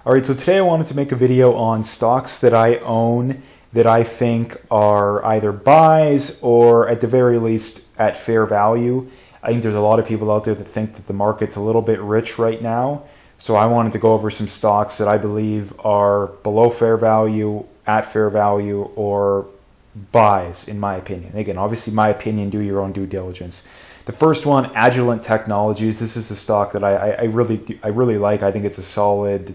All right, so today I wanted to make a video on stocks that I own that I think are either buys or at the very least at fair value. I think there's a lot of people out there that think that the market's a little bit rich right now. So I wanted to go over some stocks that I believe are below fair value, at fair value, or buys, in my opinion. Again, obviously my opinion, do your own due diligence. The first one, Agilent Technologies. This is a stock that I really like. I think it's a solid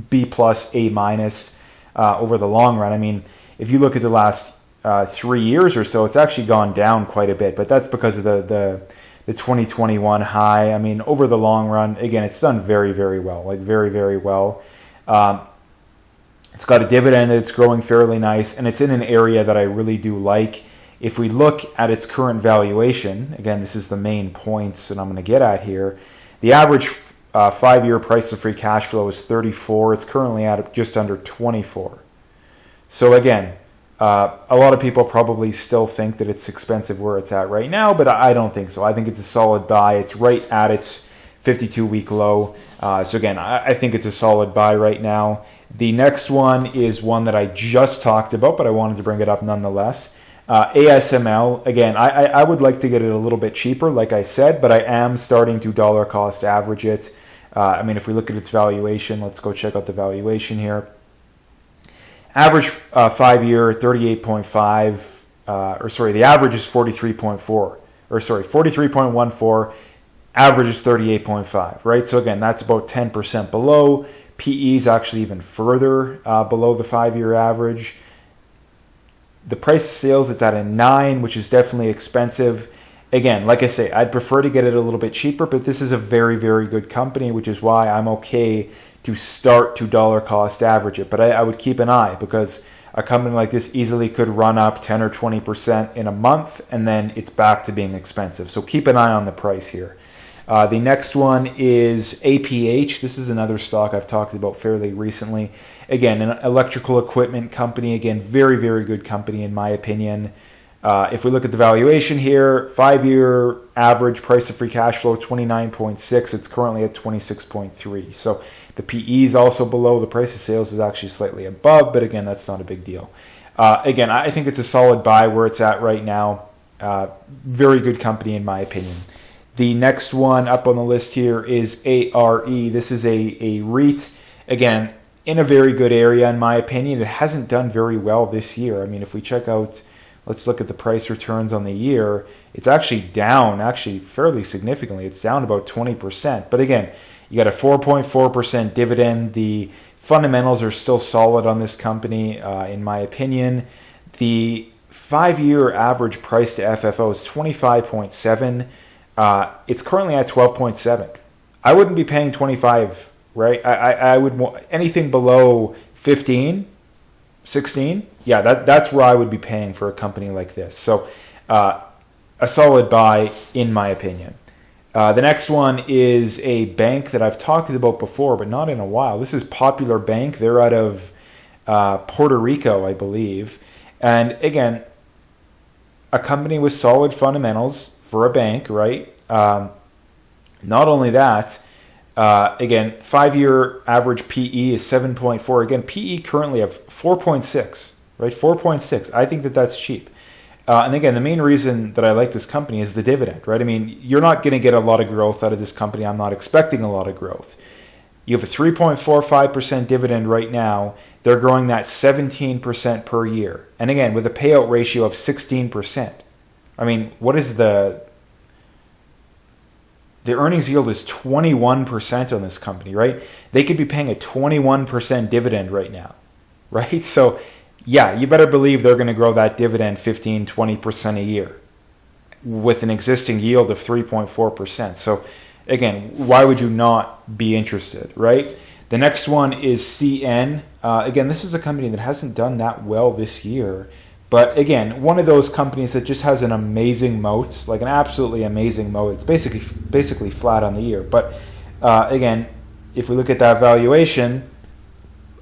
B plus, A minus over the long run. I mean, if you look at the last 3 years or so, it's actually gone down quite a bit, but that's because of the 2021 high. I mean, over the long run, again, it's done very, very well, like very, very well. It's got a dividend that's growing fairly nice, and it's in an area that I really do like. If we look at its current valuation, again, this is the main points that I'm going to get at here. The average 5-year price of free cash flow is 34. It's currently at just under 24. So again, a lot of people probably still think that it's expensive where it's at right now, but I don't think so. I think it's a solid buy. It's right at its 52-week low. So again, I think it's a solid buy right now. The next one is one that I just talked about, but I wanted to bring it up nonetheless. ASML, again, I would like to get it a little bit cheaper, like I said, but I am starting to dollar cost average it. I mean, if we look at its valuation, let's go check out the valuation here. Average 5-year, 38.5, the average is 43.14, average is 38.5, right? So again, that's about 10% below. PE is actually even further below the 5-year average. The price of sales, it's at a 9, which is definitely expensive. Again, like I say, I'd prefer to get it a little bit cheaper, but this is a very, very good company, which is why I'm okay to start to dollar cost average it. But I would keep an eye, because a company like this easily could run up 10 or 20% in a month, and then it's back to being expensive. So keep an eye on the price here. The next one is APH. This is another stock I've talked about fairly recently. Again, an electrical equipment company. Again, very, very good company in my opinion. If we look at the valuation here, 5-year average price of free cash flow, 29.6. It's currently at 26.3. So the PE is also below. The price of sales is actually slightly above, but again, that's not a big deal. Again, I think it's a solid buy where it's at right now. Very good company in my opinion. The next one up on the list here is ARE. This is a REIT. Again, in a very good area in my opinion. It hasn't done very well this year. I mean, if we check out, let's look at the price returns on the year. It's actually down, fairly significantly. It's down about 20%. But again, you got a 4.4% dividend. The fundamentals are still solid on this company, in my opinion. The 5-year average price to FFO is 25.7. It's currently at 12.7. I wouldn't be paying 25, right? I would want anything below 15, 16. Yeah, that's where I would be paying for a company like this. So a solid buy in my opinion. The next one is a bank that I've talked about before, but not in a while. This is Popular Bank. They're out of Puerto Rico, I believe. And again, a company with solid fundamentals for a bank, right? Not only that, again, 5-year average PE is 7.4. Again, PE currently of 4.6, right? 4.6. I think that's cheap. And again, the main reason that I like this company is the dividend, right? I mean, you're not going to get a lot of growth out of this company. I'm not expecting a lot of growth. You have a 3.45% dividend right now. They're growing that 17% per year. And again, with a payout ratio of 16%. I mean, what is the earnings yield is 21% on this company, right? They could be paying a 21% dividend right now, right? So, yeah, you better believe they're going to grow that dividend 15, 20% a year with an existing yield of 3.4%. So, again, why would you not be interested, right? The next one is CN. Again, this is a company that hasn't done that well this year. But again, one of those companies that just has an amazing moat, like an absolutely amazing moat. It's basically flat on the year. But again, if we look at that valuation,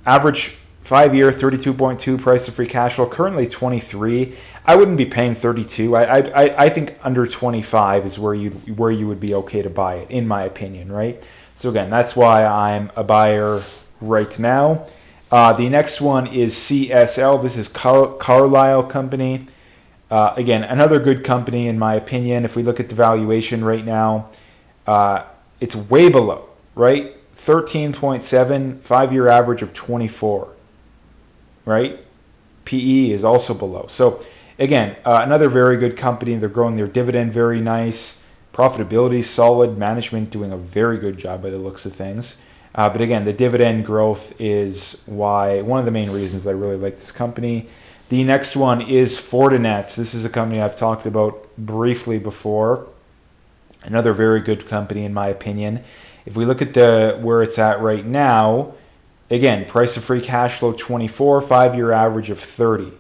average 5-year 32.2 price of free cash flow, currently 23. I wouldn't be paying 32. I think under 25 is where you would be okay to buy it, in my opinion, right? So again, that's why I'm a buyer right now. The next one is CSL. This is Carlisle Company. Again, another good company in my opinion. If we look at the valuation right now, it's way below, right? 13.7, 5-year average of 24, right? PE is also below. So again, another very good company. They're growing their dividend very nice. Profitability solid. Management doing a very good job by the looks of things. But again, the dividend growth is one of the main reasons I really like this company. The next one is Fortinet. This is a company I've talked about briefly before. Another very good company in my opinion. If we look at where it's at right now, again, price of free cash flow 24, 5-year average of 30.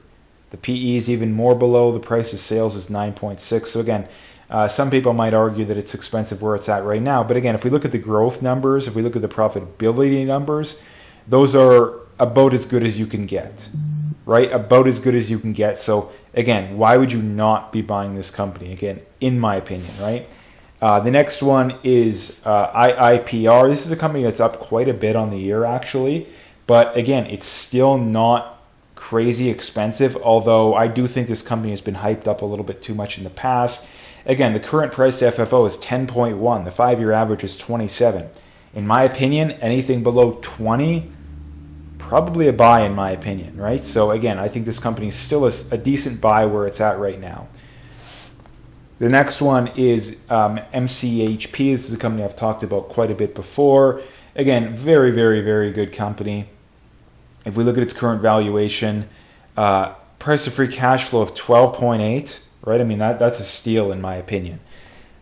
The PE is even more below. The price of sales is 9.6. So again, some people might argue that it's expensive where it's at right now. But again, if we look at the growth numbers, if we look at the profitability numbers, those are about as good as you can get, right? About as good as you can get. So again, why would you not be buying this company? Again, in my opinion, right? The next one is IIPR. This is a company that's up quite a bit on the year, actually. But again, it's still not crazy expensive, although I do think this company has been hyped up a little bit too much in the past. Again, the current price to FFO is 10.1. The 5-year average is 27. In my opinion, anything below 20, probably a buy in my opinion, right? So again, I think this company is still a decent buy where it's at right now. The next one is MCHP. This is a company I've talked about quite a bit before. Again, very, very, very good company. If we look at its current valuation, price of free cash flow of 12.8, right? I mean, that's a steal in my opinion.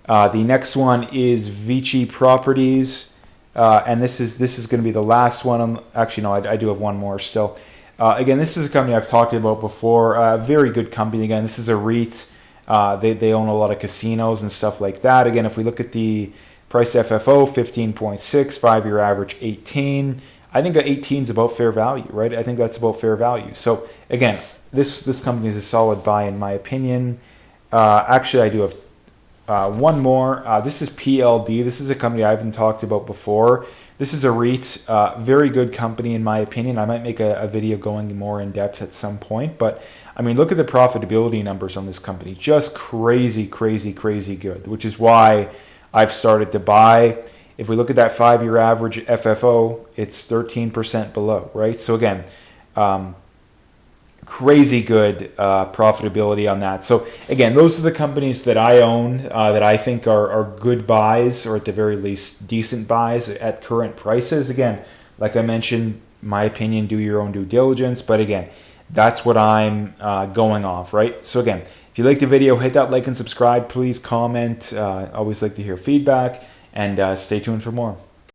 The next one is Vici Properties, and this is going to be the last one. Actually, no, I do have one more still. Again, this is a company I've talked about before. Very good company. Again, this is a REIT. They own a lot of casinos and stuff like that. Again, if we look at the price FFO, 15.6, 5-year average 18. I think 18 is about fair value, right? I think that's about fair value. So again, this company is a solid buy in my opinion. Actually, I do have one more. This is PLD. This is a company I haven't talked about before. This is a REIT, very good company in my opinion. I might make a video going more in depth at some point, but I mean, look at the profitability numbers on this company. Just crazy, crazy, crazy good, which is why I've started to buy. If we look at that 5-year average FFO, it's 13% below, right? So again, crazy good profitability on that. So again, those are the companies that I own that I think are good buys, or at the very least decent buys at current prices. Again, like I mentioned, my opinion, do your own due diligence. But again, that's what I'm going off, right? So again, if you like the video, hit that like and subscribe. Please comment. I always like to hear feedback, and stay tuned for more.